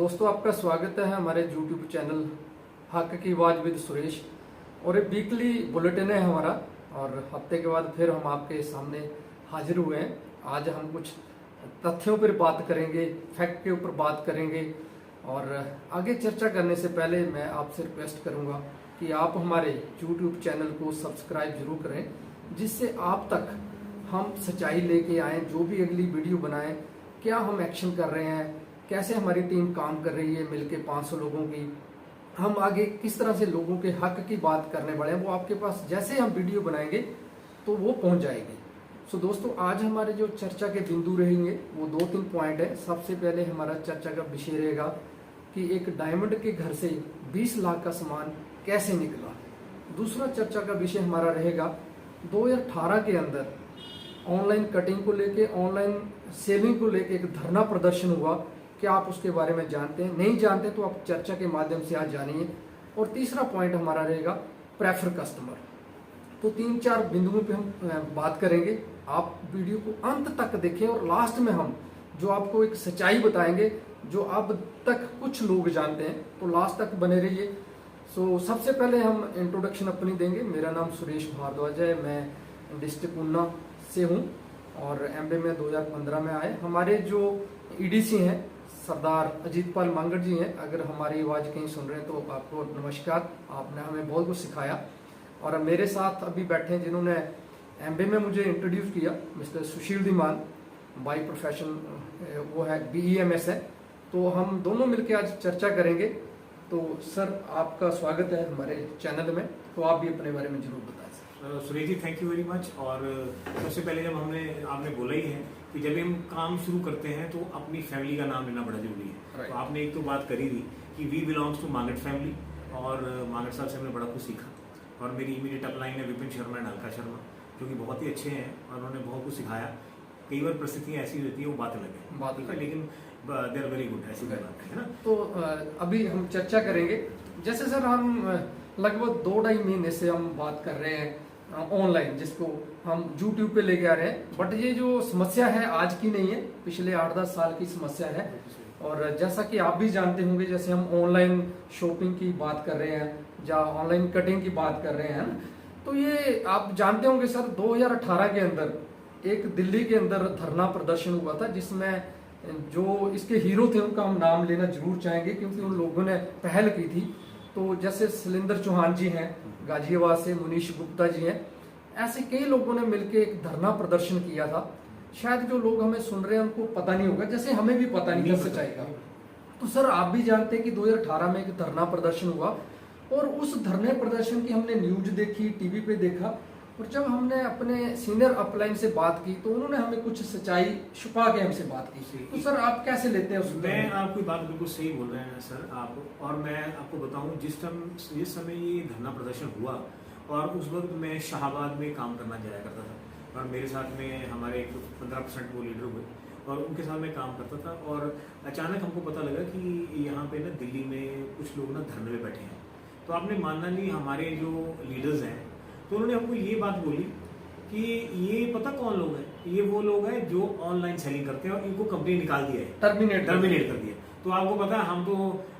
दोस्तों आपका स्वागत है हमारे YouTube चैनल हक की आवाज विद सुरेश। और एक वीकली बुलेटिन है हमारा, और हफ्ते के बाद फिर हम आपके सामने हाजिर हुए हैं। आज हम कुछ तथ्यों पर बात करेंगे, फैक्ट के ऊपर बात करेंगे। और आगे चर्चा करने से पहले मैं आपसे रिक्वेस्ट करूंगा कि आप हमारे YouTube चैनल को सब्सक्राइब जरूर करें, जिससे आप तक हम सच्चाई लेके आए। जो भी अगली वीडियो बनाएं, क्या हम एक्शन कर रहे हैं, कैसे हमारी टीम काम कर रही है मिलके 500 लोगों की, हम आगे किस तरह से लोगों के हक की बात करने वाले हैं, वो आपके पास जैसे हम वीडियो बनाएंगे तो वो पहुंच जाएगी। सो दोस्तों, आज हमारे जो चर्चा के बिंदु रहेंगे वो 2-3 पॉइंट है। सबसे पहले हमारा चर्चा का विषय रहेगा कि एक डायमंड के घर से 20 लाख का सामान कैसे निकला। दूसरा चर्चा का विषय हमारा रहेगा 2018 के अंदर ऑनलाइन कटिंग को लेके, ऑनलाइन सेलिंग को लेके एक धरना प्रदर्शन हुआ। क्या आप उसके बारे में जानते हैं? नहीं जानते तो आप चर्चा के माध्यम से आज जानिए। और तीसरा पॉइंट हमारा रहेगा प्रेफर कस्टमर। तो 3-4 बिंदुओं पे हम बात करेंगे। आप वीडियो को अंत तक देखें और लास्ट में हम जो आपको एक सच्चाई बताएंगे जो अब तक कुछ लोग जानते हैं, तो लास्ट तक बने रहिए। सो सबसे पहले हम इंट्रोडक्शन अपनी देंगे। मेरा नाम सुरेश भारद्वाज है, मैं डिस्ट्रिक्ट ऊना से हूँ और एमबीए में 2015 में आए। हमारे जो ईडीसी हैं सरदार अजीत पाल मांगड़ जी हैं। अगर हमारी आवाज़ कहीं सुन रहे हैं तो आपको नमस्कार, आपने हमें बहुत कुछ सिखाया। और मेरे साथ अभी बैठे हैं जिन्होंने एमबीए में मुझे इंट्रोड्यूस किया, mister Sushil Dhiman. By profession वो है BEMS है। तो हम दोनों मिलकर आज चर्चा करेंगे। तो सर, आपका स्वागत है हमारे चैनल में, तो आप भी अपने बारे में जरूर बताएं। Suresh ji, thank you very much. और सबसे पहले जब आपने बोला ही है कि जब हम काम शुरू करते हैं तो अपनी फैमिली का नाम लेना बड़ा जरूरी है। तो आपने एक तो बात करी थी कि we belongs to Mangar family, और मांगड़ साहब से हमने बड़ा कुछ सीखा। और मेरी इमीडिएट अपलाइन है विपिन शर्मा एंड अलका शर्मा, जो कि बहुत ही अच्छे हैं और उन्होंने बहुत कुछ सिखाया। कई बार परिस्थितियाँ ऐसी होती है वो बात अलग है, लेकिन दे आर वेरी गुड, ऐसी बात है ना। तो अभी हम चर्चा करेंगे। जैसे सर, हम लगभग 2-2.5 महीने से हम बात कर रहे हैं ऑनलाइन, जिसको हम YouTube पे लेके आ रहे हैं। बट ये जो समस्या है आज की नहीं है, पिछले 8-10 साल की समस्या है। और जैसा कि आप भी जानते होंगे, जैसे हम ऑनलाइन शॉपिंग की बात कर रहे हैं या ऑनलाइन कटिंग की बात कर रहे हैं, तो ये आप जानते होंगे सर, 2018 के अंदर एक दिल्ली के अंदर धरना प्रदर्शन हुआ था, जिसमें जो इसके हीरो थे उनका हम नाम लेना जरूर चाहेंगे, क्योंकि उन लोगों ने पहल की थी। तो जैसे शैलेंद्र चौहान जी हैं गाजियाबाद से, मुनीश गुप्ता जी हैं, ऐसे कई लोगों ने मिलकर एक धरना प्रदर्शन किया था। शायद जो लोग हमें सुन रहे हैं उनको पता नहीं होगा, जैसे हमें भी पता नहीं था सच्चाई का। तो सर, आप भी जानते हैं कि 2018 में एक धरना प्रदर्शन हुआ, और उस धरने प्रदर्शन की हमने न्यूज देखी, टीवी पे देखा। और जब हमने अपने सीनियर अपलाइन से बात की तो उन्होंने हमें कुछ सच्चाई छुपा के हमसे बात की। तो सर, आप कैसे लेते हैं उसमें? मैं आपकी बात बिल्कुल सही बोल रहे हैं सर आप। और मैं आपको बताऊं, जिस समय ये धरना प्रदर्शन हुआ, और उस वक्त मैं शाहबाद में काम करना जाया करता था, और मेरे साथ में हमारे 15% वो लीडर हुए, और उनके साथ मैं काम करता था। और अचानक हमको पता लगा कि यहाँ पे ना दिल्ली में कुछ लोग ना धरने में बैठे हैं। तो आपने मानना नहीं, हमारे जो लीडर्स हैं तो उन्होंने हमको ये बात बोली कि ये पता कौन लोग हैं, ये वो लोग हैं जो ऑनलाइन सेलिंग करते हैं और इनको कंपनी निकाल दिया है, टर्मिनेट कर दिया। तो आपको पता है, हम तो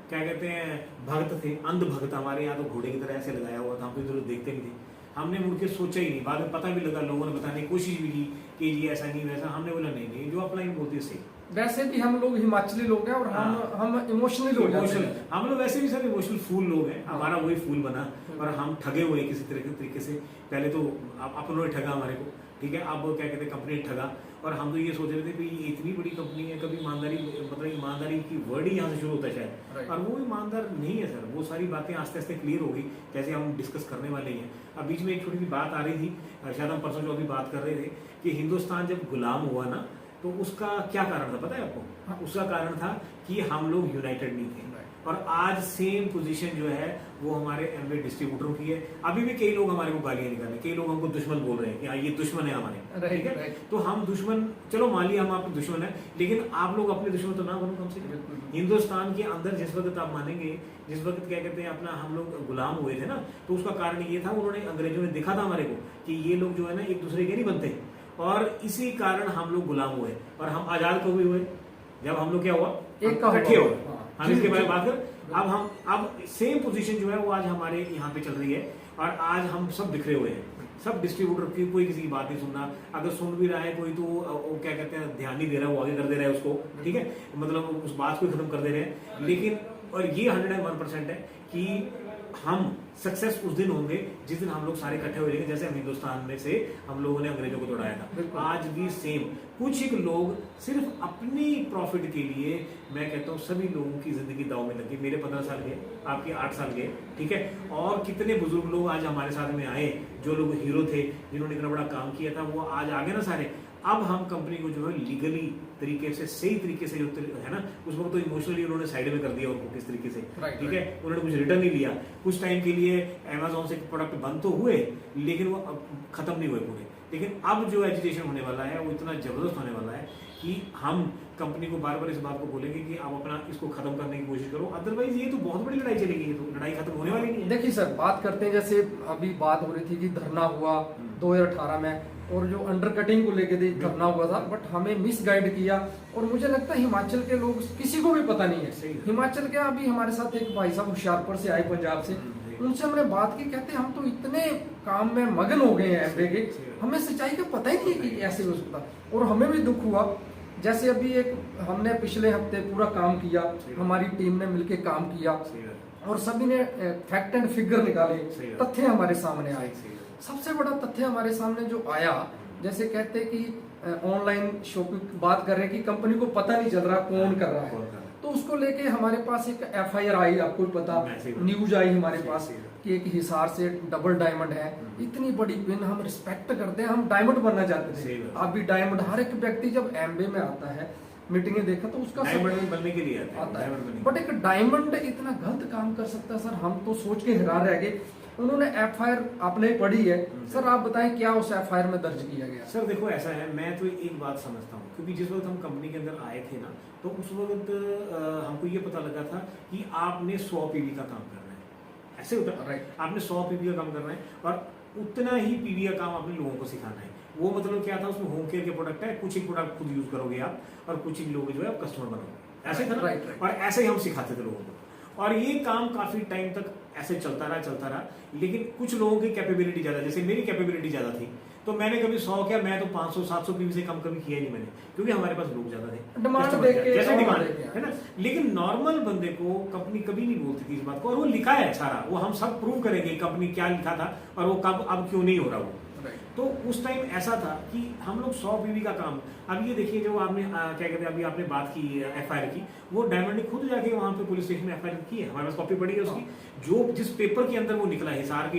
क्या कहते हैं, भक्त थे, अंध भक्त। हमारे यहाँ तो घोड़े की तरह ऐसे लगाया हुआ था, हम तो इधर देखते नहीं थे। हमने मुड़के सोचा ही नहीं। बाद में पता भी लगा, लोगों ने बताने की कोशिश भी की कि ये ऐसा नहीं वैसा। हमने बोला नहीं, जो अपलाइन बोलते सही। वैसे भी हम लोग हिमाचली लोग हैं और हम इमोशनल हो जाते हैं। हम लोग वैसे भी सर इमोशनल फूल लोग हैं। हमारा वही फूल बना, और हम ठगे हुए किसी तरीके से। पहले तो आप उन्होंने ठगा हमारे को, ठीक है। अब क्या कहते हैं, कंपनी ठगा। और हम तो ये सोच रहे थे कि ये इतनी बड़ी कंपनी है, कभी ईमानदारी, मतलब ईमानदारी की वर्ड ही यहाँ से शुरू होता है शायद, और वो ईमानदार नहीं है सर। वो सारी बातें आस्ते आस्ते क्लियर हो गई, जैसे हम डिस्कस करने वाले हैं। अब बीच में एक छोटी सी बात आ रही थी, शायद हम परसों जो अभी बात कर रहे थे, कि हिंदुस्तान जब गुलाम हुआ ना, तो उसका क्या कारण था पता है आपको? उसका कारण था कि हम लोग यूनाइटेड नहीं थे। और आज सेम पोजीशन जो है वो हमारे एमवे डिस्ट्रीब्यूटरों की है। अभी भी कई लोग हमारे को गालियां निकाले, कई लोग हमको दुश्मन बोल रहे हैं कि हाँ ये दुश्मन है हमारे, ठीक है। तो हम दुश्मन, चलो मान लिया हम आपके दुश्मन है, लेकिन आप लोग अपने दुश्मन तो ना बनो कम से कम। हिंदुस्तान के अंदर जिस वक्त आप मानेंगे, जिस वक्त क्या कहते हैं अपना हम लोग गुलाम हुए थे ना, तो उसका कारण ये था, उन्होंने अंग्रेजों ने देखा था हमारे को कि ये लोग जो है ना एक दूसरे के नहीं बनते, और इसी कारण हम लोग गुलाम हुए। और हम आजाद कब हुए? जब हम लोग क्या हुआ, इकट्ठे हुए। हम इसके बारे में बात कर। अब सेम पोजीशन जो है वो आज हमारे यहाँ पे चल रही है और आज हम सब बिखरे हुए हैं, सब डिस्ट्रीब्यूटर की कोई किसी की बात नहीं सुनना, अगर सुन भी रहा है कोई तो वो क्या कहते हैं ध्यान नहीं दे रहा है, वो आगे कर दे रहा है उसको, ठीक है, मतलब उस बात को खत्म कर दे रहे हैं। लेकिन और ये 101% है कि हम सक्सेस उस दिन होंगे जिस दिन हम लोग सारे इकट्ठे हो जाएंगे, जैसे हम हिंदुस्तान में से हम लोगों ने अंग्रेजों को तोड़ाया था। आज भी सेम, कुछ एक लोग सिर्फ अपनी प्रॉफिट के लिए, मैं कहता हूँ सभी लोगों की जिंदगी दाव में लगी। मेरे 15 साल गए, आपके 8 साल गए, ठीक है, और कितने बुजुर्ग लोग आज हमारे साथ में आए, जो लोग हीरो थे, जिन्होंने इतना बड़ा काम किया था, वो आज आगे ना सारे। अब हम कंपनी को जो है लीगली तरीके से, सही तरीके से जो है ना, उस वक्त तो इमोशनली उन्होंने साइड में कर दिया उनको किस तरीके से, ठीक है, उन्होंने कुछ रिटर्न नहीं लिया। कुछ टाइम के लिए अमेजोन से प्रोडक्ट बंद तो हुए, लेकिन वो अब खत्म नहीं हुए पूरे। लेकिन अब जो एजुकेशन होने वाला है वो इतना जबरदस्त होने वाला है कि हम कंपनी को बार बार इस बात को बोलेंगे कि आप अपना इसको खत्म करने की कोशिश करो, अदरवाइज ये तो बहुत बड़ी लड़ाई चलेगी, ये तो लड़ाई खत्म होने वाली नहीं है। देखिए सर, बात करते हैं, जैसे अभी बात हो रही थी कि धरना हुआ 2018 में, और जो अंडर कटिंग को लेके धरना हुआ था, बट हमें मिस गाइड किया, और मुझे लगता है हिमाचल के लोग किसी को भी पता नहीं है। हिमाचल के अभी हमारे साथ एक भाई साहब होशियारपुर से आए, पंजाब से, उनसे हमने बात की, कहते हम तो इतने काम में मगन हो गए हैं एमबे के, हमें सच्चाई का पता ही नहीं कि ऐसे हो सकता। और हमें भी दुख हुआ, जैसे अभी एक हमने पिछले हफ्ते पूरा काम किया, हमारी टीम ने मिलकर काम किया और सभी ने फैक्ट एंड फिगर निकाले, तथ्य हमारे सामने आए। सबसे बड़ा तथ्य हमारे सामने जो आया, जैसे कहते कि ऑनलाइन शॉपिंग बात कर रहे हैं कि कंपनी को पता नहीं चल रहा कौन कर रहा है, तो उसको लेके हमारे पास एक FIR आई, आपको पता, न्यूज आई हमारे पास कि एक हिसार से डबल डायमंड है, इतनी बड़ी पिन, हम रिस्पेक्ट करते हैं, हम डायमंड बनना चाहते थे। अब भी डायमंड, हर एक व्यक्ति जब एमबे में आता है, मीटिंगें देखा तो उसका डायमंड बनने के लिए आता है, बट एक डायमंड इतना गलत काम कर सकता है सर, हम तो सोच के हैरान रह गए। उन्होंने FIR आपने पढ़ी है सर, आप बताएं क्या उस FIR में दर्ज किया गया? सर देखो ऐसा है, मैं तो एक बात समझता हूँ, क्योंकि जिस वक्त हम कंपनी के अंदर आए थे ना, तो उस वक्त हमको ये पता लगा था कि आपने 100 PV का काम करना है, ऐसे होता है, आपने 100 PV का काम करना है और उतना ही PV का काम आपने लोगों को सिखाना है। वो मतलब क्या था, उसमें होम केयर के प्रोडक्ट है, कुछ ही प्रोडक्ट खुद यूज करोगे आप और कुछ ही लोग जो है कस्टमर बनोगे, ऐसे था ना, और ऐसे ही हम सिखाते थे लोगों को। और ये काम काफी टाइम तक ऐसे चलता रहा, लेकिन कुछ लोगों की कैपेबिलिटी ज्यादा, जैसे मेरी कैपेबिलिटी ज्यादा थी, तो मैंने कभी 100 किया, मैं तो 500-700 PV से कम कभी किया ही नहीं मैंने, क्योंकि हमारे पास लोग ज्यादा थे, डिमांड देख के, जैसे डिमांड है ना। लेकिन नॉर्मल बंदे को कंपनी कभी नहीं बोलती थी इस बात को, और वो लिखा है सारा, वो हम सब प्रूव करेंगे कंपनी क्या लिखा था और वो कब अब क्यों नहीं हो रहा वो। तो उस टाइम ऐसा था कि हम लोग 100 PV का काम, अब ये देखिए जो आपने क्या कहते हैं, अभी आपने बात की FIR की, वो डायमंड ने खुद जाके वहां पे पुलिस स्टेशन में FIR की है, हमारे पास कॉपी पड़ी है उसकी, जो जिस पेपर के अंदर वो निकला है, हिसार के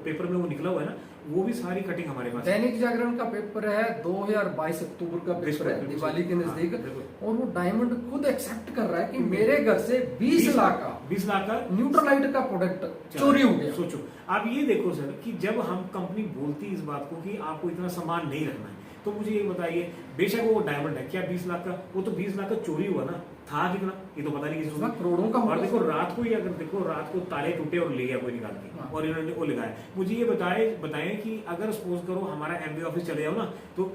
पेपर में वो निकला हुआ है ना, वो भी सारी कटिंग हमारे पास। दैनिक जागरण का पेपर है, 2022 अक्टूबर का पेपर है, दिवाली के नजदीक, और वो डायमंड खुद एक्सेप्ट कर रहा है कि मेरे घर से 20 लाख का न्यूट्रलाइट का प्रोडक्ट चोरी हो गया। सोचो आप ये देखो सर कि जब हम कंपनी बोलती इस बात को कि आपको इतना सामान नहीं रखना है, तो मुझे ये बताइए, बेशक वो डायमंड है, क्या 20 लाख का, वो तो 20 लाख का चोरी हुआ ना, था कितना ये तो पता नहीं किसी को, करोड़ों का। और देखो रात को ही, अगर देखो रात को ताले टूटे और ले गया कोई निकाल के, और इन्होंने वो लगाया। मुझे ये बताएं कि अगर सपोज करो हमारा MBA ऑफिस चले जाओ ना, तो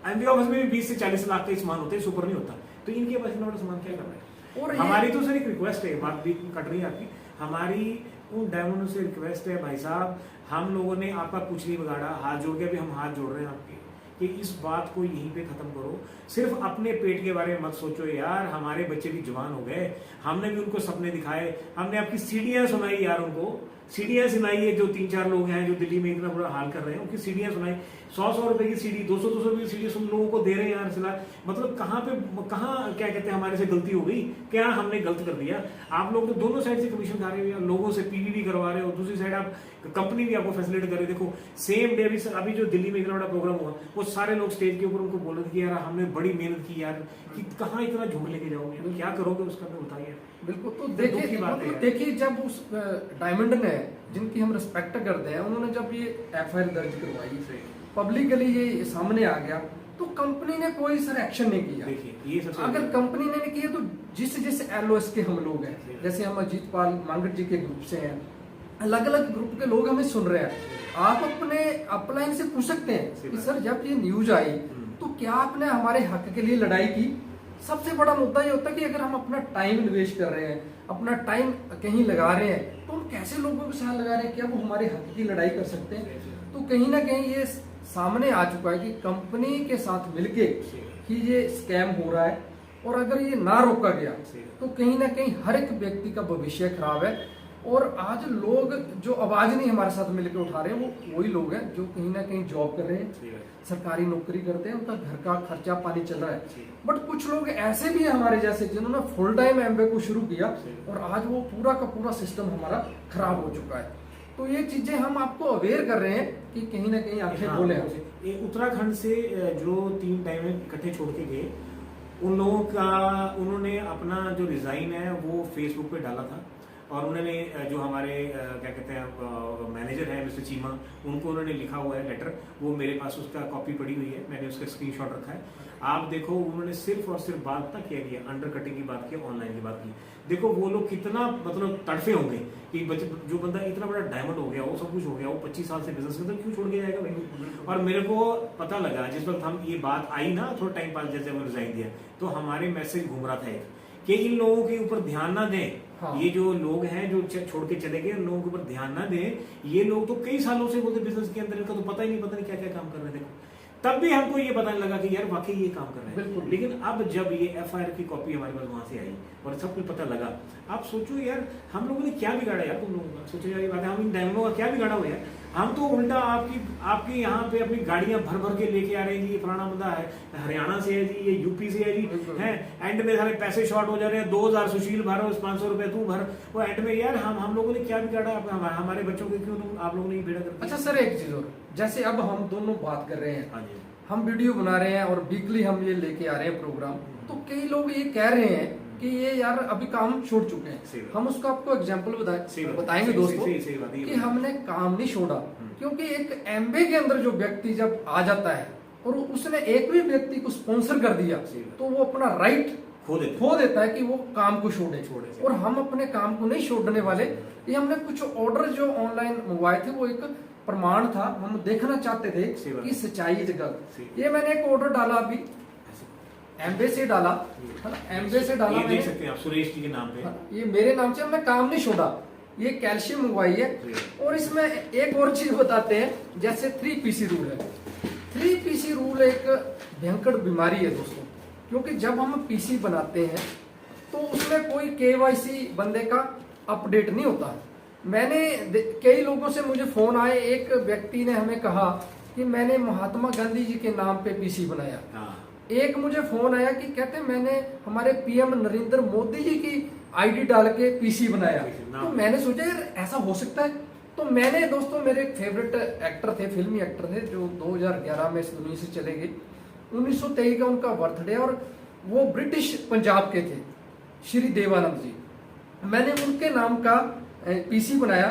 MBA ऑफिस में भी 20 से 40 लाख का सामान होता है, सुपर नहीं होता, तो इनके पास इतना बड़ा सामान क्या कर रहा है। और हमारी तो सर एक रिक्वेस्ट है, बात भी कट रही है आपकी, हमारी उन डायमंडों से रिक्वेस्ट है, भाई साहब हम लोगों ने आपका कुछ नहीं बिगाड़ा, हाथ जोड़ के भी हम हाथ जोड़ रहे हैं आपके, कि इस बात को यहीं पे खत्म करो, सिर्फ अपने पेट के बारे में मत सोचो यार, हमारे बच्चे भी जवान हो गए, हमने भी उनको सपने दिखाए, हमने आपकी सीढ़ियां सुनाई यार, उनको सीढ़ियां सुनाई है, जो 3-4 लोग हैं जो दिल्ली में इतना बुरा हाल कर रहे हैं, उनकी सीढ़ियां सुनाई, 100-100 रुपए की सीढ़ी, 200-200 रुपए की सीढ़ी सुन लोगों को दे रहे हैं यार सिला, मतलब कहाँ क्या कहते हैं हमारे से गलती हो गई, क्या हमने गलत कर दिया। आप लोग तो दोनों साइड से कमीशन खा रहे हो, लोगों से PV भी करवा रहे हो, दूसरी साइड आप कंपनी भी आपको फैसिलिटी कर रही है। देखो सेम डे अभी जो दिल्ली में इतना बड़ा प्रोग्राम हुआ, वो सारे लोग स्टेज के ऊपर उनको बोल रहे थे यार हमने बड़ी मेहनत की यार, कि कहाँ इतना झूठ लेके जाओगे, क्या करोगे उसका तो बताइए। बिल्कुल, तो देखिए जब उस डायमंड ने, जिनकी हम रिस्पेक्ट करते हैं, उन्होंने जब ये FIR दर्ज करवाई, पब्लिकली ये सामने आ गया, तो कंपनी ने कोई सर एक्शन नहीं किया। देखिए ये सबसे, अगर कंपनी ने नहीं किया तो जिस LOS के हम लोग हैं, जैसे हम अजीत पाल मांगट जी के ग्रुप से हैं, अलग अलग ग्रुप के लोग हमें सुन रहे हैं, आप अपने अपलाइन से पूछ सकते हैं कि सर जब ये न्यूज आई तो क्या आपने हमारे हक के लिए लड़ाई की, सबसे बड़ा मुद्दा ये होता है कि अगर हम अपना टाइम इन्वेस्ट कर रहे हैं, अपना टाइम कहीं लगा रहे हैं, तो हम कैसे लोगों के साथ लगा रहे हैं, क्या वो हमारे हक की लड़ाई कर सकते हैं? तो कहीं ना कहीं ये सामने आ चुका है कि कंपनी के साथ मिलके कि ये स्कैम हो रहा है, और अगर ये ना रोका गया तो कहीं ना कहीं हर एक व्यक्ति का भविष्य खराब है। और आज लोग जो आवाज नहीं हमारे साथ मिलकर उठा रहे हैं, वो वही लोग हैं जो कहीं ना कहीं जॉब कर रहे हैं, सरकारी नौकरी करते हैं, उनका घर का खर्चा पानी चल रहा है। बट कुछ लोग ऐसे भी हैं हमारे जैसे जिन्होंने फुल टाइम एमबीए को शुरू किया और आज वो पूरा का पूरा सिस्टम हमारा खराब हो चुका है। तो ये चीजें हम आपको अवेयर कर रहे हैं कि कहीं ना कहीं आंखें खोले। उत्तराखंड से जो 3 टाइम इकट्ठे छोड़ के गए, उन लोगों का उन्होंने अपना जो रिजाइन है वो फेसबुक पे डाला था, और उन्होंने जो हमारे क्या कहते हैं मैनेजर है मिस्टर चीमा, उनको उन्होंने लिखा हुआ है लेटर, वो मेरे पास उसका कॉपी पड़ी हुई है, मैंने उसका स्क्रीनशॉट रखा है। आप देखो उन्होंने सिर्फ और सिर्फ बात ना क्या किया, अंडर कटिंग की बात की, ऑनलाइन की बात की। देखो वो लोग कितना मतलब तड़फे होंगे कि जो बंदा इतना बड़ा डायमंड हो गया, वो सब कुछ हो गया, वो 25 साल से बिजनेस में, तो क्यों छोड़ के जाएगा भाई? और मेरे को पता लगा जिस वक्त हम ये बात आई ना, थोड़ा टाइम पास जैसे वो रिजाइन दिया, तो हमारे मैसेज घूम रहा था एक कि इन लोगों के ऊपर ध्यान ना दें। हाँ। ये जो लोग हैं जो छोड़ के चले गए, उन लोगों के ऊपर ध्यान ना दें। ये लोग तो कई सालों से बोलते बिजनेस के अंदर, इनका तो पता नहीं क्या क्या काम कर रहे थे। तब भी हमको ये पता नहीं लगा कि यार वाकई ये काम कर रहे हैं। लेकिन अब जब ये एफआईआर की कॉपी हमारे पास वहां से आई और सब कुछ पता लगा, आप सोचो यार हम लोगों ने क्या बिगाड़ा यार, तुम लोगों का सोचो यार ये बात है, हम इन डायमंडों का क्या बिगाड़ा हुआ यार? हम तो उल्टा आपकी यहाँ पे अपनी गाड़ियां भर भर के लेके आ रहे हैं जी, ये फलाना बंदा है हरियाणा से है जी, ये यूपी से है जी, है एंड में सारे पैसे शॉर्ट हो जा रहे हैं, 2000 सुशील भर, 500 रुपए तू भर, वो एंड में यार हम लोगों ने क्या बिगाड़ा? हमारे बच्चों के क्यों आप लोगों ने बेड़ा कर? अच्छा सर, एक चीज और, जैसे अब हम दोनों बात कर रहे हैं, हम वीडियो बना रहे हैं और वीकली हम ये लेके आ रहे हैं प्रोग्राम, तो कई लोग ये कह रहे हैं कि ये यार अभी काम छोड़ चुके हैं। हम उसका आपको एग्जांपल बताएंगे दोस्तों कि हमने काम नहीं छोड़ा, क्योंकि एक एमबीए के अंदर जो व्यक्ति जब आ जाता है और उसने एक भी व्यक्ति को स्पॉन्सर कर दिया, तो वो अपना राइट खो देता है कि वो काम को छोड़े। और हम अपने काम को नहीं छोड़ने वाले। ये हमने कुछ ऑर्डर जो ऑनलाइन मंगवाए थे, वो एक प्रमाण था, हम देखना चाहते थे कि सच्चाई जगह। ये मैंने एक ऑर्डर डाला अभी, एमबीए से डाला, एमबीए से डाला, ये देख सकते हैं आप सुरेश जी के नाम पे, ये मेरे नाम से, हमने काम नहीं छोड़ा। ये कैल्शियम मंगवाई है। और इसमें एक और चीज बताते हैं, जैसे 3PC रूल है। 3PC रूल एक भयंकर बीमारी है दोस्तों, क्योंकि जब हम पीसी बनाते हैं तो उसमें कोई केवाईसी बंदे का अपडेट नहीं होता। मैंने कई लोगों से मुझे फोन आए, एक व्यक्ति ने हमें कहा कि मैंने महात्मा गांधी जी के नाम पे पीसी बनाया। एक मुझे फोन आया कि कहते मैंने हमारे पीएम नरेंद्र मोदी जी की आईडी डाल के पीसी बनाया। तो मैंने सोचा यार ऐसा हो सकता है। तो मैंने दोस्तों, मेरे एक फेवरेट एक्टर थे, फिल्मी एक्टर थे, जो 2011 में इस दुनिया से चले गए। 1923 का उनका बर्थडे, और वो ब्रिटिश पंजाब के थे, श्री देवानंद जी। मैंने उनके नाम का पीसी बनाया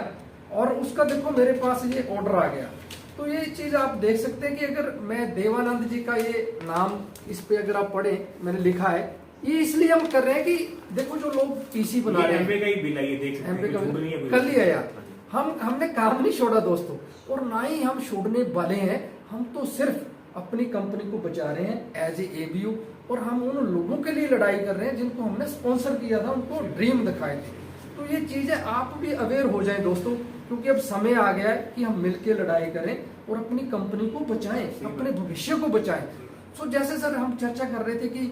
और उसका देखो मेरे पास ये ऑर्डर आ गया। तो ये चीज आप देख सकते हैं कि अगर मैं देवानंद जी का ये नाम इस पे अगर आप पढ़े, मैंने लिखा है, ये इसलिए हम कर रहे हैं कि देखो जो लोग पीसी बना रहे हैं, एमबीए का ही बिल है, ये देख सकते हैं, कर लिया यार। हमने काम नहीं छोड़ा दोस्तों, और ना ही हम छोड़ने वाले हैं। हम तो सिर्फ अपनी कंपनी को बचा रहे हैं एज ए एबीयू, और हम उन लोगों के लिए लड़ाई कर रहे हैं जिनको हमने स्पॉन्सर किया था, उनको ड्रीम दिखाए थे। तो ये चीजें आप भी अवेयर हो जाएं दोस्तों, क्योंकि अब समय आ गया है कि हम मिलकर लड़ाई करें और अपनी कंपनी को बचाएं, अपने भविष्य को बचाएं। सो जैसे सर हम चर्चा कर रहे थे कि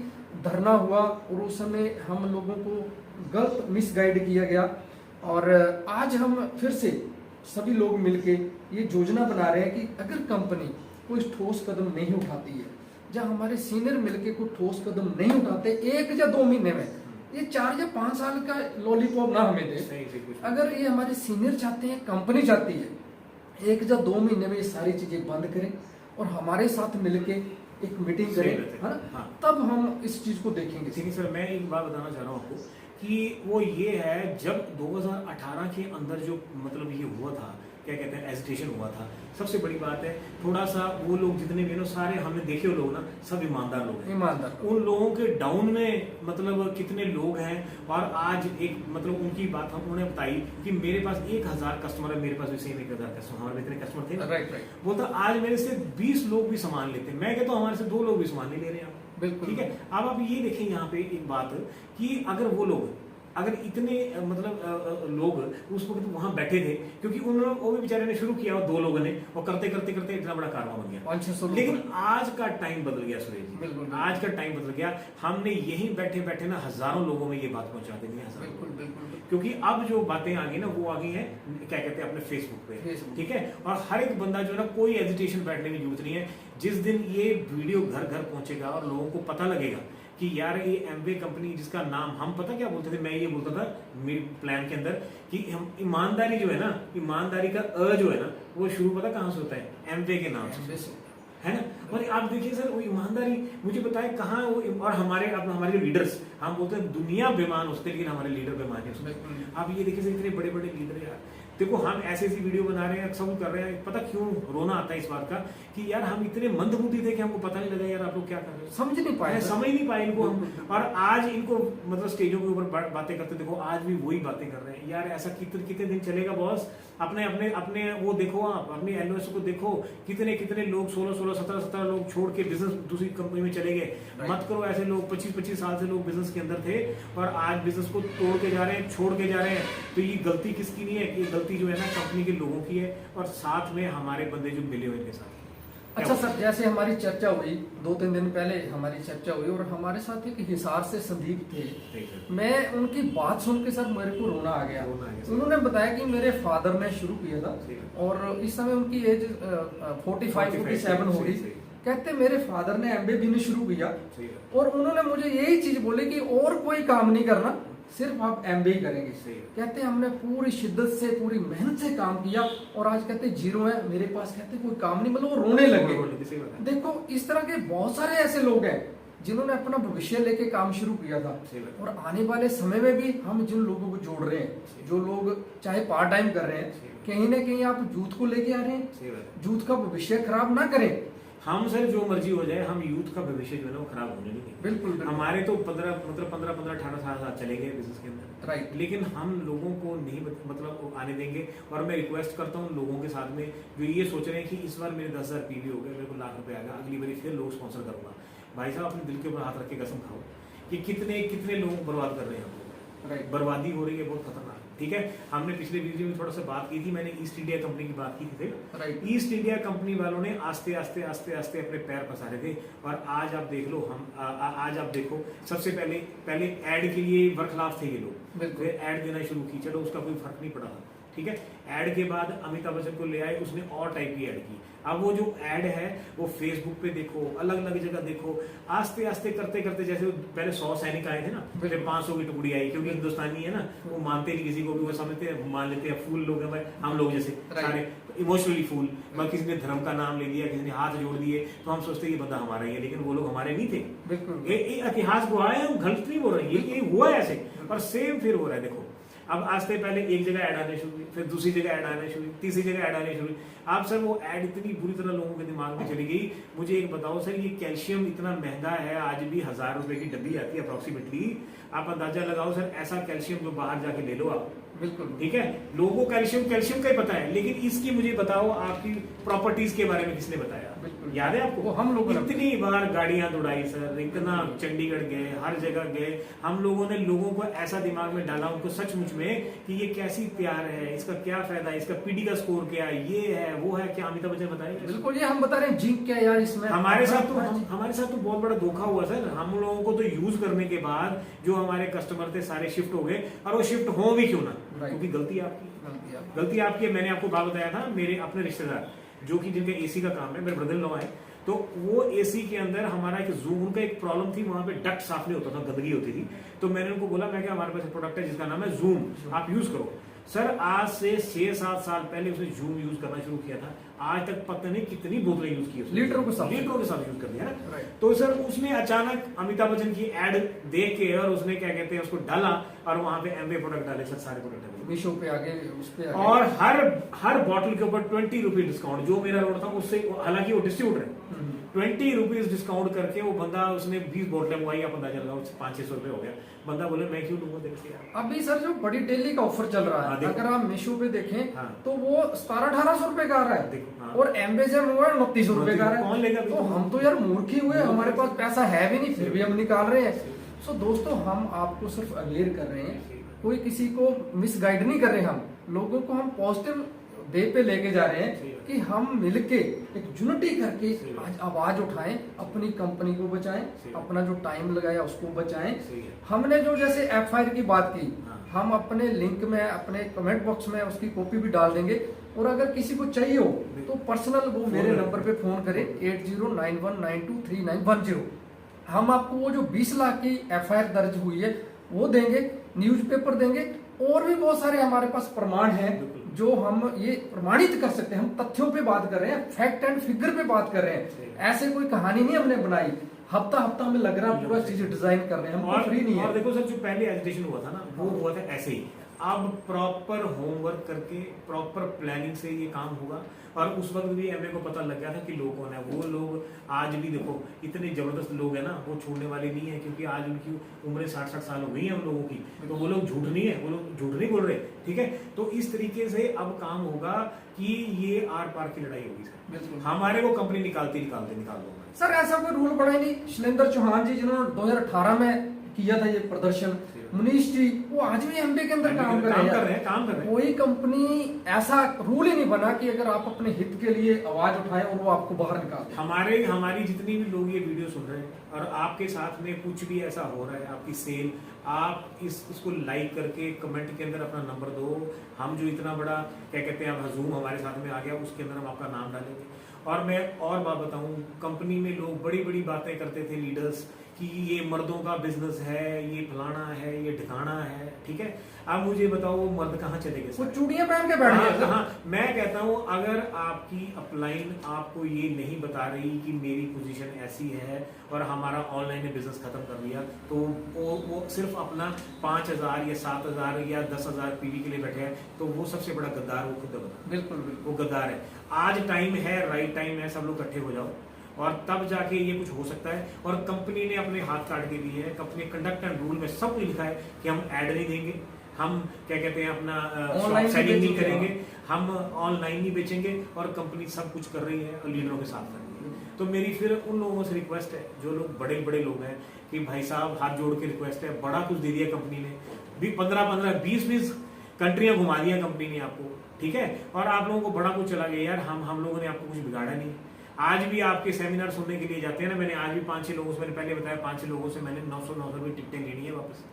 धरना हुआ और उस समय हम लोगों को गलत मिसगाइड किया गया, और आज हम फिर से सभी लोग मिलके ये योजना बना रहे हैं कि अगर कंपनी कोई ठोस कदम नहीं उठाती है, या हमारे सीनियर मिलके कोई ठोस कदम नहीं उठाते 1 या 2 महीने में, ये 4 या 5 साल का लॉलीपॉप ना हमें दे। अगर ये हमारे सीनियर चाहते हैं, कंपनी चाहती है, 1 या 2 महीने में ये सारी चीजें बंद करें और हमारे साथ मिलके एक मीटिंग करें, है ना? हाँ। तब हम इस चीज को देखेंगे। ठीक है सर, मैं एक बात बताना चाह रहा हूँ आपको कि वो ये है, जब 2018 के अंदर जो मतलब ये हुआ था क्या कहते हैं एजिटेशन हुआ था। सबसे बड़ी बात है, थोड़ा सा वो लोग जितने भी सारे हमने देखे वो लोग ना, सब ईमानदार लोग हैं। ईमानदार। उन लोगों के डाउन में मतलब कितने लोग हैं, और आज एक मतलब उनकी बात हम उन्हें बताई कि मेरे पास 1000 कस्टमर है, मेरे पास भी सेम 1000 कस्टमर, हमारे इतने कस्टमर थे। Right right. बोलता आज मेरे से 20 लोग भी सामान लेते हैं, मैं कहता हूँ हमारे से 2 लोग भी सामान नहीं ले रहे हैं। बिल्कुल। ठीक है, अब आप ये देखें यहाँ पे एक बात कि अगर वो लोग अगर इतने मतलब लोग उस वक्त वहां बैठे थे, क्योंकि उन्होंने वो भी बेचारे ने शुरू किया, 2 लोगों ने, और करते करते करते इतना बड़ा कारवा बन गया। लेकिन आज का टाइम बदल गया सुरेश जी, बिल्कुल। आज का टाइम बदल गया। हमने यहीं बैठे बैठे ना हजारों लोगों में ये बात पहुंचा देनी है। बिल्कुल बिल्कुल। क्योंकि अब जो बातें आ गई ना, वो आ गई है क्या कहते हैं अपने फेसबुक पे, ठीक है। और हर एक बंदा जो है ना, कोई एजिटेशन बैठने की जरूरत नहीं है। जिस दिन ये वीडियो घर घर पहुंचेगा और लोगों को पता लगेगा कि यार ये एमवे कंपनी, जिसका नाम हम पता क्या बोलते थे, मैं ये बोलता था मेरे प्लान के अंदर कि हम ईमानदारी जो है ना, ईमानदारी का जो है ना, वो शुरू पता कहां से होता है, एमवे के नाम से, है ना। और आप देखिए सर, वो ईमानदारी मुझे बताए कहाँ वो, और हमारे अब हमारे जो लीडर्स, हम बोलते हैं दुनिया बेमान होते हैं, लेकिन हमारे लीडर बेमान है उसमें। आप ये देखिए सर, इतने बड़े बड़े लीडर यार, देखो हम ऐसी ऐसी वीडियो बना रहे हैं, सब कर रहे हैं, पता क्यों रोना आता है इस बात का कि यार हम इतने मंदबुद्धि थे कि हमको पता नहीं लगा यार आप लोग क्या कर रहे हो, समझ नहीं पाए इनको हम। और आज इनको मतलब स्टेजों के ऊपर बातें करते देखो, आज भी वही बातें कर रहे हैं यार। ऐसा कितने दिन चलेगा बॉस? अपने अपने अपने वो देखो, आप अपनी एलओएस को देखो, कितने कितने लोग 16 17 लोग छोड़ के बिजनेस दूसरी कंपनी में चले गए। मत करो ऐसे लोग, 25 साल से लोग बिजनेस के अंदर थे और आज बिजनेस को तोड़ के जा रहे हैं, छोड़ के जा रहे हैं। तो ये गलती किसकी नहीं है? ये गलती जो है ना कंपनी के लोगों की है, और साथ में हमारे बंदे जो मिले हुए इनके साथ। अच्छा सर, जैसे हमारी चर्चा हुई 2-3 दिन पहले, हमारी चर्चा हुई और हमारे साथ एक हिसार से संदीप थे। मैं उनकी बात सुन के सर मेरे को रोना आ गया। उन्होंने बताया कि मेरे फादर ने शुरू किया था और इस समय उनकी एज 45-47 हो गई। कहते मेरे फादर ने एमबीए भी नहीं शुरू किया और उन्होंने मुझे यही चीज बोली कि और कोई काम नहीं करना, सिर्फ आप एमबीए करेंगे। कहते हमने पूरी शिद्दत से, पूरी मेहनत से काम किया और आज कहते जीरो है मेरे पास, कहते कोई काम नहीं, मतलब वो रोने लगे। देखो इस तरह के बहुत सारे ऐसे लोग हैं जिन्होंने अपना भविष्य लेके काम शुरू किया था, और आने वाले समय में भी हम जिन लोगों को जोड़ रहे हैं, जो लोग चाहे पार्ट टाइम कर रहे हैं, कहीं ना कहीं आप यूथ को लेके आ रहे हैं, यूथ का भविष्य खराब ना करें। हम सर जो मर्जी हो जाए, हम यूथ का भविष्य जो है ना वो खराब होने नहीं देंगे। बिल्कुल। हमारे तो 15-18 साल चले गए बिजनेस के अंदर, राइट। लेकिन हम लोगों को नहीं मतलब आने देंगे। और मैं रिक्वेस्ट करता हूँ लोगों के साथ में जो ये सोच रहे हैं कि इस बार मेरे 10,000 पीवी हो गए, मेरे को लाख रुपए आ गया, अगली बार फिर लोग स्पॉन्सर करूंगा। भाई साहब अपने दिल के ऊपर हाथ रख के कसम खाओ कि कितने कितने लोग बर्बाद कर रहे हैं हम लोग। बर्बादी हो रही है बहुत खतरनाक। ठीक है, हमने पिछले वीडियो में थोड़ा सा बात की थी, मैंने ईस्ट इंडिया कंपनी की बात की थी। ईस्ट इंडिया कंपनी वालों ने आस्ते आस्ते आस्ते आस्ते अपने पैर पसारे थे, और आज आप देख लो, हम आज आप देखो, सबसे पहले ऐड के लिए बरखलाफ थे ये लोग, फिर ऐड देना शुरू की, चलो उसका कोई फर्क नहीं पड़ा। ठीक है, ऐड के बाद अमिताभ बच्चन को ले आए, उसने और टाइप की ऐड की। अब वो जो ऐड है वो फेसबुक पे देखो, अलग अलग जगह देखो, आस्ते आस्ते करते करते, जैसे पहले 100 सैनिक आए थे ना, फिर 500 की टुकड़ी आई, क्योंकि हिंदुस्तानी है ना, वो मानते नहीं किसी को भी, वो समझते हैं, मान लेते हैं फूल लोग हैं भाई, हम लोग जैसे सारे इमोशनली फूल। किसी ने धर्म का नाम ले लिया, किसी ने हाथ जोड़ दिए, तो हम सोचते ये बंदा हमारा ही है, लेकिन वो लोग हमारे नहीं थे। ये इतिहास को आए, हम गलत नहीं बोल रहे हैं, ये हुआ है ऐसे, और सेम फिर हो रहा है। देखो अब आज से पहले एक जगह ऐड आने शुरू हुई, फिर दूसरी जगह ऐड आने शुरू हुई, तीसरी जगह ऐड आने शुरू हुई। आप सर वो ऐड इतनी बुरी तरह लोगों के दिमाग में चली गई। मुझे एक बताओ सर, ये कैल्शियम इतना महंगा है, आज भी 1000 रुपए की डब्बी आती है अप्रोक्सीमेटली। आप अंदाजा लगाओ सर, ऐसा कैल्शियम जो बाहर जाके ले लो आप। बिल्कुल। ठीक है, लोगों को कैल्शियम का ही पता है, लेकिन इसकी मुझे बताओ आपकी प्रॉपर्टीज के बारे में किसने बताया? याद है आपको? हम लोग इतनी बार गाड़ियां दौड़ाई सर, इतना चंडीगढ़ गए, हर जगह गए, हम लोगों ने लोगों को ऐसा दिमाग में डाला उनको सचमुच में कि ये कैसी तैयार है, इसका क्या फायदा है, इसका पीडी का स्कोर क्या है, ये है वो है, क्या अमिताभ बच्चन बताएंगे? बिल्कुल, ये हम बता रहे हैं जिंक क्या यार इसमें। हमारे साथ तो बहुत बड़ा धोखा हुआ सर। हम लोगों को तो यूज करने के बाद जो हमारे कस्टमर थे सारे शिफ्ट हो गए, और वो शिफ्ट हो भी क्यों ना, क्योंकि गलती आपकी है। मैंने आपको बात बताया था, मेरे अपने रिश्तेदार जो कि जिनका एसी का काम है, मेरे ब्रदर इन लॉ है, तो वो एसी के अंदर हमारा एक जूम, उनका एक प्रॉब्लम थी, वहां पे डक्ट साफ नहीं होता था, गंदगी होती थी। तो मैंने उनको बोला, मैं क्या हमारे पास एक प्रोडक्ट है जिसका नाम है जूम, आप यूज करो। सर आज से 6-7 साल पहले उसने जूम यूज करना शुरू किया था, आज तक पता नहीं कितनी बोतलें यूज की उसने, लीटरों के साथ यूज कर दिया ना। Right. तो सर उसने अचानक अमिताभ बच्चन की एड देख के और उसने क्या कहते हैं उसको डाला और वहां पे एमवे प्रोडक्ट डाले, सर सारे प्रोडक्ट डाले मीशो पे आगे, उस पे आगे। और हर बॉटल के ऊपर 20 रुपीज डिस्काउंट, जो मेरा रोड था उससे, हालांकि वो डिस्ट्रीब्यूटर है, 20 रुपीज डिस्काउंट करके वो बंदा, उसने 20 बोतलें मंगवाई, आप अंदाजा लगाओ 500-600 रुपए हो गया। बंदा बोले मैं क्यों लूंगा तेरे से यार। अभी सर जो बड़ी डेली का ऑफर चल रहा है, अगर आप मीशो पे देखें हाँ। तो वो 1700-1800 रुपए का आ रहा है, देखो, हाँ। और एम्बेजर में 29 रुपए का आ रहा कौन लेगा है। अभी? तो हम तो यार मूर्ख ही हुए, हमारे पास पैसा है भी नहीं, फिर भी हम निकाल रहे हैं। सो दोस्तों, हम आपको सिर्फ अवेयर कर रहे हैं, कोई किसी को मिसगाइड नहीं कर रहे, हम लोगों को हम पॉजिटिव वे पे लेके जा रहे हैं कि हम मिलके एक यूनिटी करके आज आवाज उठाएं, अपनी कंपनी को बचाएं, अपना जो टाइम लगाया उसको बचाएं। हमने जो जैसे FIR की बात की, हम अपने लिंक में, अपने कमेंट बॉक्स में उसकी कॉपी भी डाल देंगे, और अगर किसी को चाहिए हो तो पर्सनल वो मेरे नंबर पे फोन करें 8091923910। हम आपको वो जो 20 लाख की FIR दर्ज हुई है वो देंगे, न्यूज़पेपर देंगे, और भी बहुत सारे हमारे पास प्रमाण हैं जो हम ये प्रमाणित कर सकते हैं। हम तथ्यों पे बात कर रहे हैं, फैक्ट एंड फिगर पे बात कर रहे हैं, ऐसे कोई कहानी नहीं हमने बनाई। हफ्ता हमें लग रहा है पूरा चीज डिजाइन कर रहे हैं, हम फ्री नहीं है। और देखो सर, जो पहले एजुकेशन हुआ था ना, वो हुआ था ऐसे ही। अब प्रॉपर होमवर्क करके, प्रॉपर प्लानिंग से ये काम होगा। और उस वक्त भी एमए को पता लग गया था कि लोग कौन है। वो लोग आज भी देखो इतने जबरदस्त लोग हैं ना, वो छोड़ने वाले नहीं है, क्योंकि आज उनकी उम्र 60-60 साल हो गई है हम लोगों की। तो वो लोग झूठ नहीं है, वो लोग झूठ नहीं बोल रहे, ठीक है। तो इस तरीके से अब काम होगा कि ये आर पार की लड़ाई होगी सर। हमारे को कंपनी निकाल दूंगा सर। ऐसा कोई रूल बना ही नहीं। शैलेंद्र चौहान जी जिन्होंने 2018 में किया था ये प्रदर्शन, मुनीश जी वो आज भी एमबे के अंदर काम कर रहे हैं। कोई कंपनी ऐसा रूल ही नहीं बना कि अगर आप अपने हित के लिए आवाज उठाएं और वो आपको बाहर निकाल दें। हमारी जितनी भी लोग ये वीडियो सुन रहे हैं और आपके साथ में कुछ भी ऐसा हो रहा है, आपकी सेल, आप इसको लाइक करके कमेंट के अंदर अपना नंबर दो। हम जो इतना बड़ा क्या कहते हैं, अब हजूम हमारे साथ में आ गया, उसके अंदर हम आपका नाम डालेंगे। और मैं और बात बताऊं, कंपनी में लोग बड़ी बड़ी बातें करते थे लीडर्स कि ये मर्दों का बिजनेस है, ये फलाना है, ये ठिकाना है, ठीक है। अब मुझे बताओ वो मर्द कहाँ चले गए? वो चूड़ियां पहन के बैठ गए। हाँ, मैं कहता हूँ अगर आपकी अपलाइन आपको ये नहीं बता रही कि मेरी पोजीशन ऐसी है और हमारा ऑनलाइन ने बिजनेस खत्म कर लिया, तो वो सिर्फ अपना 5000 या 7000 या 10,000 पीवी के लिए बैठे हैं, तो वो सबसे बड़ा गद्दार वो खुद है। बिल्कुल वो गद्दार है। आज टाइम है, राइट टाइम है, सब लोग इकट्ठे हो जाओ और तब जाके ये कुछ हो सकता है। और कंपनी ने अपने हाथ काट के दिए है, कंपनी कंडक्ट एंड रूल में सब कुछ लिखा है कि हम ऐड नहीं देंगे, हम क्या कहते हैं अपना ऑनलाइन सेलिंग नहीं करेंगे, हम ऑनलाइन नहीं बेचेंगे, और कंपनी सब कुछ कर रही है और लीडरों के साथ कर रही है। तो मेरी फिर उन लोगों से रिक्वेस्ट है जो लोग बड़े बड़े लोग हैं कि भाई साहब हाथ जोड़ के रिक्वेस्ट है, बड़ा कुछ दे दिया कंपनी ने, भी 15-15, 20-20 कंट्रियां घुमा दिया कंपनी ने आपको, ठीक है। और आप लोगों को बड़ा कुछ चला गया यार, हम लोगों ने आपको कुछ बिगाड़ा नहीं। आज भी आपके सेमिनार सुनने के लिए जाते हैं ना, मैंने आज भी 5-6 लोगों से, मैंने पहले बताया 5-6 लोगों से मैंने 900 रुपए टिकटें लेनी है वापस,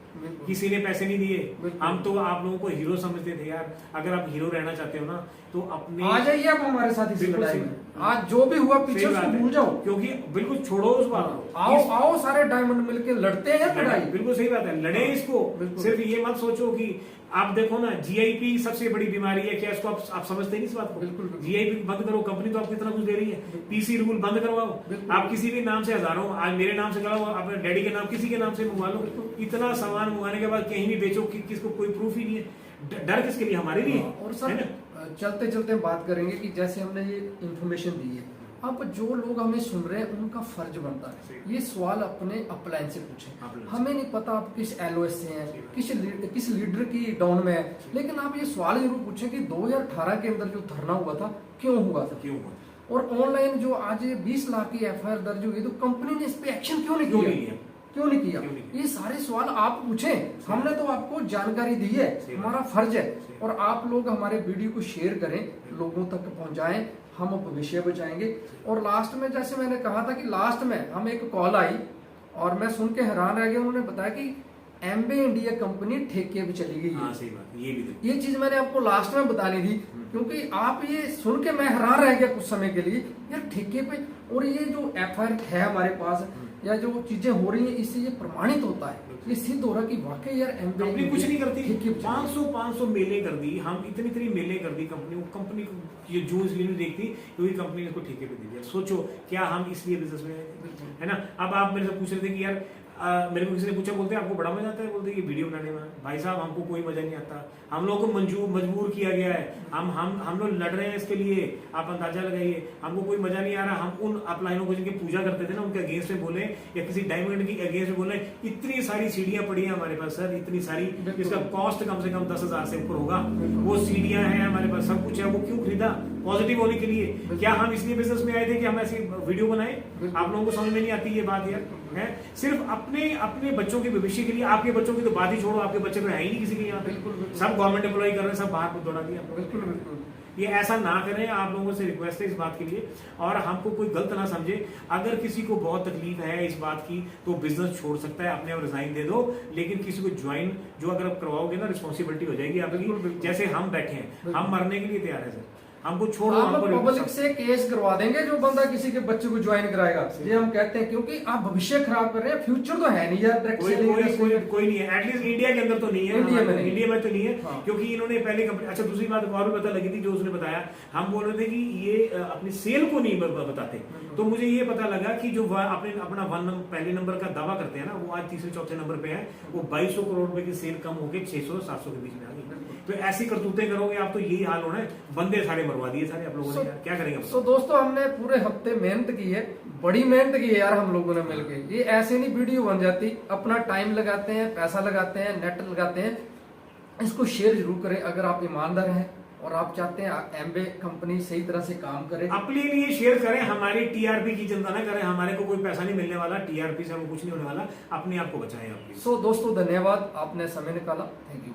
किसी ने पैसे नहीं दिए। हम तो आप लोगों को हीरो समझते थे यार, अगर आप हीरो रहना चाहते हो ना तो अपने आ जाइए आप हमारे साथ इस लड़ाई में। आज जो भी हुआ पीछे उसको भूल जाओ, क्योंकि बिल्कुल छोड़ो उस बात को। आओ सारे डायमंड मिलके लड़ते हैं लड़ाई। बिल्कुल सही बात है, लड़े इसको। सिर्फ ये मत सोचो कि आप देखो ना, जीआईपी सबसे बड़ी बीमारी है, क्या इसको आप समझते नहीं इस बात को? बिल्कुल। जीआईपी बंद करो, कंपनी तो आपको इतना कुछ दे रही है। पीसी रूल बंद करवाओ, आप किसी भी नाम से हजारों, आज मेरे नाम से कराओ, अपने डैडी के नाम, किसी के नाम से मंगवा लो। इतना सामान मंगवाने के बाद कहीं भी बेचो, किसको कोई प्रूफ ही नहीं है। डर किसके लिए? हमारे लिए। और सर चलते चलते बात करेंगे कि जैसे हमने ये इंफॉर्मेशन दी है, अब जो लोग हमें सुन रहे हैं उनका फर्ज बनता है ये सवाल अपने अपलाइन से पूछें। हमें नहीं पता आप किस एलओएस से हैं, किस लीडर की डाउन में है, लेकिन आप ये सवाल जरूर पूछें कि 2018 के अंदर जो धरना हुआ था क्यों हुआ था, और ऑनलाइन जो आज 20 लाख की FIR दर्ज हुई, तो कंपनी ने इस पे एक्शन क्यों नहीं किया? ये सारे सवाल आप पूछें, हमने तो आपको जानकारी दी है, हमारा फर्ज है। और आप लोग हमारे वीडियो को शेयर करें, लोगों तक पहुंचाएं, हम भविष्य बचाएंगे। और लास्ट में जैसे मैंने कहा था कि लास्ट में हम एक कॉल आई और मैं सुन के हैरान रह गया, उन्होंने बताया कि एमबे इंडिया कंपनी ठेके पे चली गई। हाँ, सही बात, ये चीज मैंने आपको लास्ट में बतानी थी, क्योंकि आप ये सुन के मैं हैरान रह गया कुछ समय के लिए, यार ठेके पे। और ये जो FIR है हमारे पास या जो चीजें हो रही है इससे ये प्रमाणित होता है, ये सिद्ध हो रहा कि वाकई यार कंपनी कुछ नहीं करती। ठीक 500 मेले कर दी, हम इतनी मेले कर दी कंपनी को, ये जो इसलिए नहीं देखती क्योंकि कंपनी ने इसको ठेके पे दे दिया। सोचो क्या हम इसलिए बिजनेस में है ना। अब आप मेरे से पूछ रहे थे कि यार मेरे को किसी ने पूछा, बोलते हैं आपको बड़ा मजा आता है, बोलते हैं ये वीडियो बनाने में। भाई साहब हमको कोई मजा नहीं आता, हम लोगों को मजबूर किया गया है, हम लोग लड़ रहे हैं इसके लिए, आप अंदाजा लगाइए। हमको कोई मजा नहीं आ रहा। हम उन अपलाइनों को जिनकी पूजा करते थे ना उनके अगेंस्ट में बोले, या किसी डायमंड की अगेंस्ट में बोले, इतनी सारी सीढ़ियां पड़ी है हमारे पास सर, इतनी सारी, इसका कॉस्ट कम से कम 10,000 से ऊपर होगा। वो सीढ़ियां हैं हमारे पास, सब कुछ है, वो क्यों खरीदा? पॉजिटिव होने के लिए। क्या हम इसलिए बिजनेस में आए थे कि हम ऐसी वीडियो बनाए? आप लोगों को समझ में नहीं आती ये बात यार, है सिर्फ अपने बच्चों के भविष्य के लिए। आपके बच्चों की तो बात ही छोड़ो, आपके बच्चे तो है ही नहीं किसी के यहाँ। बिल्कुल सब गवर्नमेंट एम्प्लॉय कर रहे हैं, सब बाहर को दौड़ा दिया। बिल्कुल बिल्कुल। ये ऐसा ना करें, आप लोगों से रिक्वेस्ट है इस बात के लिए। और हमको कोई गलत ना समझे, अगर किसी को बहुत तकलीफ है इस बात की तो बिजनेस छोड़ सकता है, अपने आप रिजाइन दे दो। लेकिन किसी को ज्वाइन जो अगर आप करवाओगे ना, रिस्पॉन्सिबिलिटी हो जाएगी आपकी। जैसे हम बैठे हैं, हम मरने के लिए तैयार है सर, हमको छोड़ो। हम पब्लिक से केस करवा देंगे जो बंदा किसी के बच्चे को ज्वाइन कराएगा, ये हम कहते हैं, क्योंकि आप भविष्य खराब कर रहे हैं, फ्यूचर तो है नहीं यार। कोई नहीं है, एटलीस्ट इंडिया के अंदर तो नहीं है, इंडिया में तो नहीं है। हाँ। क्योंकि इन्होंने पहले कंपनी, अच्छा दूसरी बात और भी पता लगी थी जो उसने बताया, हम बोल रहे थे कि ये अपनी सेल को नहीं बताते, तो मुझे ये पता लगा कि जो अपना पहले नंबर का दावा करते हैं ना, वो आज तीसरे चौथे नंबर पे है, वो 2200 करोड़ रुपए की सेल कम होकर 600-700 के बीच में आ गई। तो ऐसी करतूतें करोगे आप तो यही हाल होना है, बंदे सारे मरवा दिए सारे आप लोगों ने, क्या करेंगे? तो दोस्तों हमने पूरे हफ्ते मेहनत की है, बड़ी मेहनत की है यार हम लोगों ने मिलके। ये ऐसे नहीं वीडियो बन जाती, अपना टाइम लगाते हैं, पैसा लगाते हैं, नेट लगाते हैं। इसको शेयर जरूर करें अगर आप ईमानदार हैं और आप चाहते हैं एमबे कंपनी सही तरह से काम करे। अपने लिए शेयर करें, हमारी टीआरपी की चिंता ना करें, हमारे को कोई पैसा नहीं मिलने वाला, टीआरपी से हमको कुछ नहीं होने वाला, अपने आप को बचाएं आप। सो दोस्तों धन्यवाद, आपने समय निकाला, थैंक यू।